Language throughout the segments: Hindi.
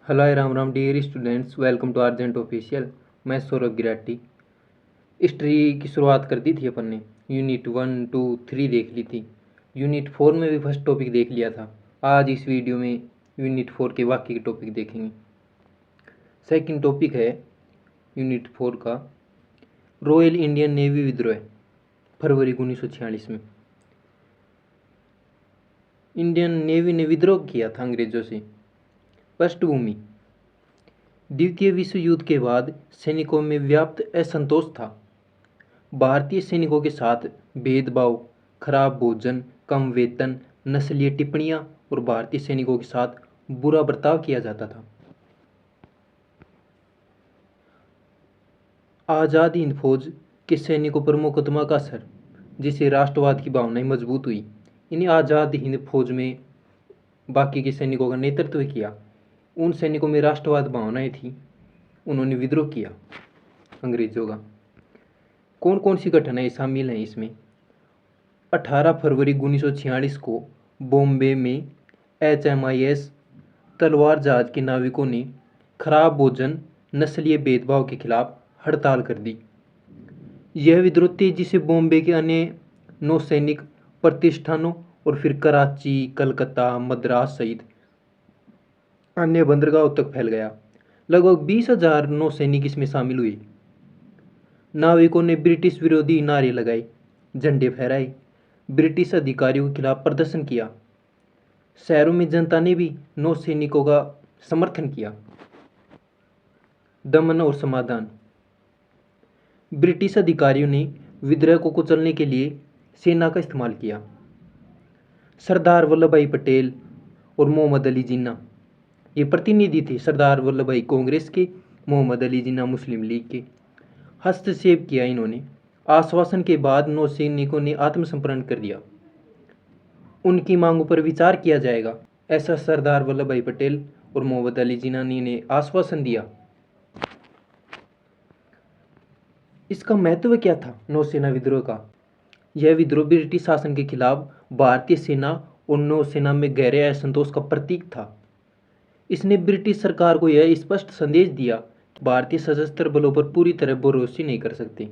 Hello hi Ram Ram dear students, welcome to urgent official. मैं सौरभ गिराटी। हिस्ट्री की शुरुआत कर दी थी अपन ने। यूनिट 1, 2, 3 देख ली थी। यूनिट 4 में भी फर्स्ट टॉपिक देख लिया था। आज इस वीडियो में यूनिट 4 के बाकी के टॉपिक देखेंगे। सेकंड टॉपिक है यूनिट 4 का रॉयल इंडियन नेवी विद्रोह, फरवरी 1946 में। इंडियन नेवी ने विद्रोह किया था अंग्रेजों से। पृष्ठभूमि: द्वितीय विश्व युद्ध के बाद सैनिकों में व्याप्त असंतोष था। भारतीय सैनिकों के साथ भेदभाव, खराब भोजन, कम वेतन, नस्लीय टिप्पणियां और भारतीय सैनिकों के साथ बुरा बर्ताव किया जाता था। आज़ाद हिंद फौज के सैनिकों पर मुकदमा का असर, जिससे राष्ट्रवाद की भावनाएं मजबूत हुई। इन्हें आज़ाद हिंद फौज में बाकी के सैनिकों का नेतृत्व किया। उन सैनिकों में राष्ट्रवाद भावनाएं थी, उन्होंने विद्रोह किया अंग्रेजों का। कौन कौन सी घटनाएं शामिल हैं इसमें? 18 फरवरी 1946 को बॉम्बे में HMIS तलवार जहाज के नाविकों ने खराब भोजन, नस्लीय भेदभाव के खिलाफ हड़ताल कर दी। यह विद्रोह तेजी से बॉम्बे के अन्य नौसैनिक प्रतिष्ठानों और फिर कराची, कलकत्ता, मद्रास सहित अन्य बंदरगाहों तक फैल गया। लगभग 20,000 नौसैनिक इसमें शामिल हुए। नाविकों ने ब्रिटिश विरोधी नारे लगाए, झंडे फहराए, ब्रिटिश अधिकारियों के खिलाफ प्रदर्शन किया। शहरों में जनता ने भी नौसैनिकों का समर्थन किया। दमन और समाधान: ब्रिटिश अधिकारियों ने विद्रोह को कुचलने के लिए सेना का इस्तेमाल किया। सरदार वल्लभ भाई पटेल और मोहम्मद अली जिन्ना ये प्रतिनिधि थे। सरदार वल्लभ भाई कांग्रेस के, मोहम्मद अली जिन्ना मुस्लिम लीग के। हस्तक्षेप किया इन्होंने। आश्वासन के बाद नौसैनिकों ने आत्मसमर्पण कर दिया। उनकी मांगों पर विचार किया जाएगा, ऐसा सरदार वल्लभ भाई पटेल और मोहम्मद अली जिन्ना ने आश्वासन दिया। इसका महत्व क्या था नौसेना विद्रोह का? यह विद्रोह ब्रिटिश शासन के खिलाफ भारतीय सेना और नौसेना में गहरे असंतोष का प्रतीक था। इसने ब्रिटिश सरकार को यह स्पष्ट संदेश दिया कि भारतीय सशस्त्र बलों पर पूरी तरह भरोसा नहीं कर सकते।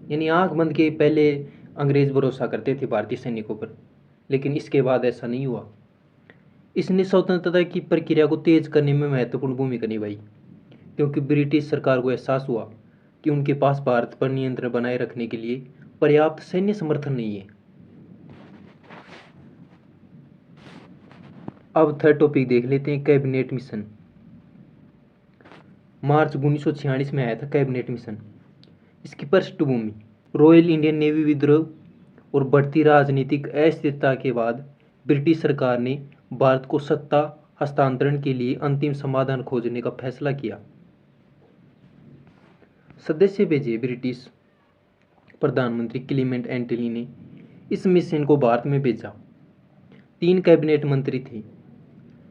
यानी आंख बंद के पहले अंग्रेज भरोसा करते थे भारतीय सैनिकों पर, लेकिन इसके बाद ऐसा नहीं हुआ। इसने स्वतंत्रता की प्रक्रिया को तेज करने में महत्वपूर्ण भूमिका निभाई, क्योंकि ब्रिटिश सरकार को एहसास हुआ कि उनके पास भारत पर नियंत्रण बनाए रखने के लिए पर्याप्त सैन्य समर्थन नहीं है। अब थर्ड टॉपिक देख लेते हैं, कैबिनेट मिशन। मार्च 1946 में आया था कैबिनेट मिशन। इसकी पृष्ठभूमि: रॉयल इंडियन नेवी विद्रोह और बढ़ती राजनीतिक अस्थिरता के बाद ब्रिटिश सरकार ने भारत को सत्ता हस्तांतरण के लिए अंतिम समाधान खोजने का फैसला किया। सदस्य भेजे ब्रिटिश प्रधानमंत्री क्लीमेंट एटली ने इस मिशन को भारत में भेजा। 3 कैबिनेट मंत्री थे: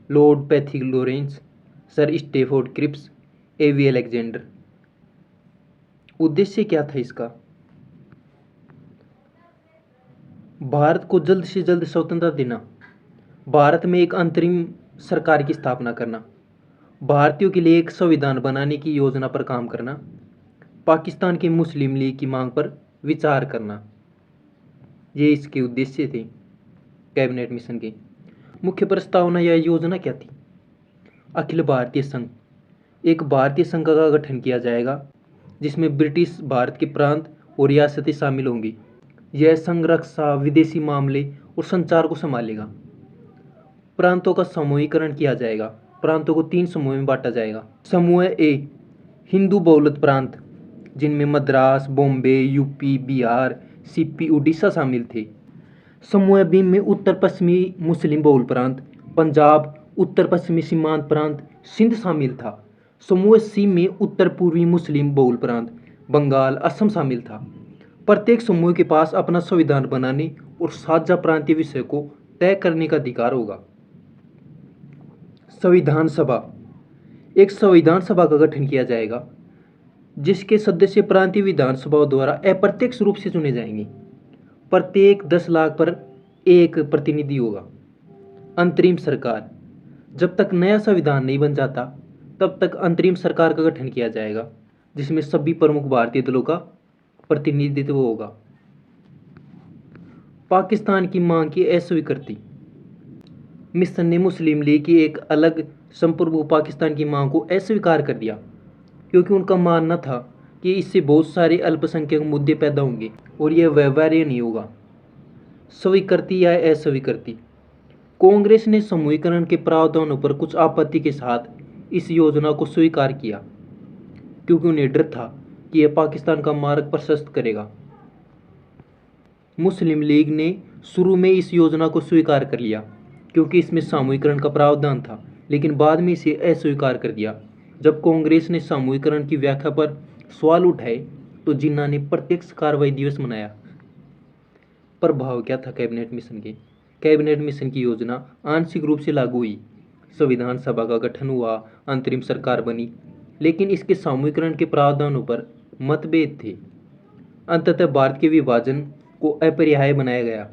lord Pethick Lawrence, sir Stafford Cripps, A V Alexander. उद्देश्य क्या था इसका? भारत को जल्द से जल्द स्वतंत्रता देना, भारत में एक अंतरिम सरकार की स्थापना करना, भारतीयों के लिए एक संविधान बनाने की योजना पर काम करना, पाकिस्तान की मुस्लिम लीग की मांग पर विचार करना। ये इसके उद्देश्य थे कैबिनेट मिशन के। मुख्य प्रस्तावना या योजना क्या थी? अखिल भारतीय संघ। एक भारतीय संघ का गठन किया जाएगा जिसमें ब्रिटिश भारत के प्रांत और रियासतें शामिल होंगी। यह संघ रक्षा, विदेशी मामले और संचार को संभालेगा। प्रांतों का समूहीकरण किया जाएगा। प्रांतों को 3 समूह में बांटा जाएगा। समूह ए हिंदू बहुलत प्रांत, जिनमें मद्रास, बॉम्बे, यूपी, बिहार, सीपी, उड़ीसा शामिल थे। समूह बी में उत्तर पश्चिमी मुस्लिम बहुल प्रांत, पंजाब, उत्तर पश्चिमी सीमांत प्रांत, सिंध शामिल था। समूह सी में उत्तर पूर्वी मुस्लिम बहुल प्रांत, बंगाल, असम शामिल था। प्रत्येक समूह के पास अपना संविधान बनाने और साझा प्रांतीय विषय को तय करने का अधिकार होगा। संविधान सभा। एक संविधान सभा का गठन किया जाएगा जिसके सदस्य प्रांतीय विधानसभाओं द्वारा अप्रत्यक्ष रूप से चुने जाएंगे। प्रत्येक 10 लाख पर एक प्रतिनिधि होगा। अंतरिम सरकार। जब तक नया संविधान नहीं बन जाता तब तक अंतरिम सरकार का गठन किया जाएगा, जिसमें सभी प्रमुख भारतीय दलों का प्रतिनिधित्व होगा। पाकिस्तान की मांग की अस्वीकृति। मिशन ने मुस्लिम लीग की एक अलग संप्रभु पाकिस्तान की मांग को अस्वीकार कर दिया, क्योंकि उनका मानना था कि इससे बहुत सारे अल्पसंख्यक मुद्दे पैदा होंगे और यह व्यवहार्य नहीं होगा। स्वीकृति या अस्वीकृति। कांग्रेस ने समूहीकरण के प्रावधानों पर कुछ आपत्ति के साथ इस योजना को स्वीकार किया, क्योंकि उन्हें डर था कि यह पाकिस्तान का मार्ग प्रशस्त करेगा। मुस्लिम लीग ने शुरू में इस योजना को स्वीकार कर लिया, क्योंकि इसमें सामूहिकरण का प्रावधान था, लेकिन बाद में इसे अस्वीकार कर दिया। जब कांग्रेस ने सामूहिकरण की व्याख्या पर सवाल उठाए तो जिन्ना ने प्रत्यक्ष कार्रवाई दिवस मनाया। प्रभाव क्या था कैबिनेट मिशन के? कैबिनेट मिशन की योजना आंशिक रूप से लागू हुई, संविधान सभा का गठन हुआ, अंतरिम सरकार बनी, लेकिन इसके सामूहिकरण के प्रावधानों पर मतभेद थे। अंततः भारत के विभाजन को अपरिहार्य बनाया गया।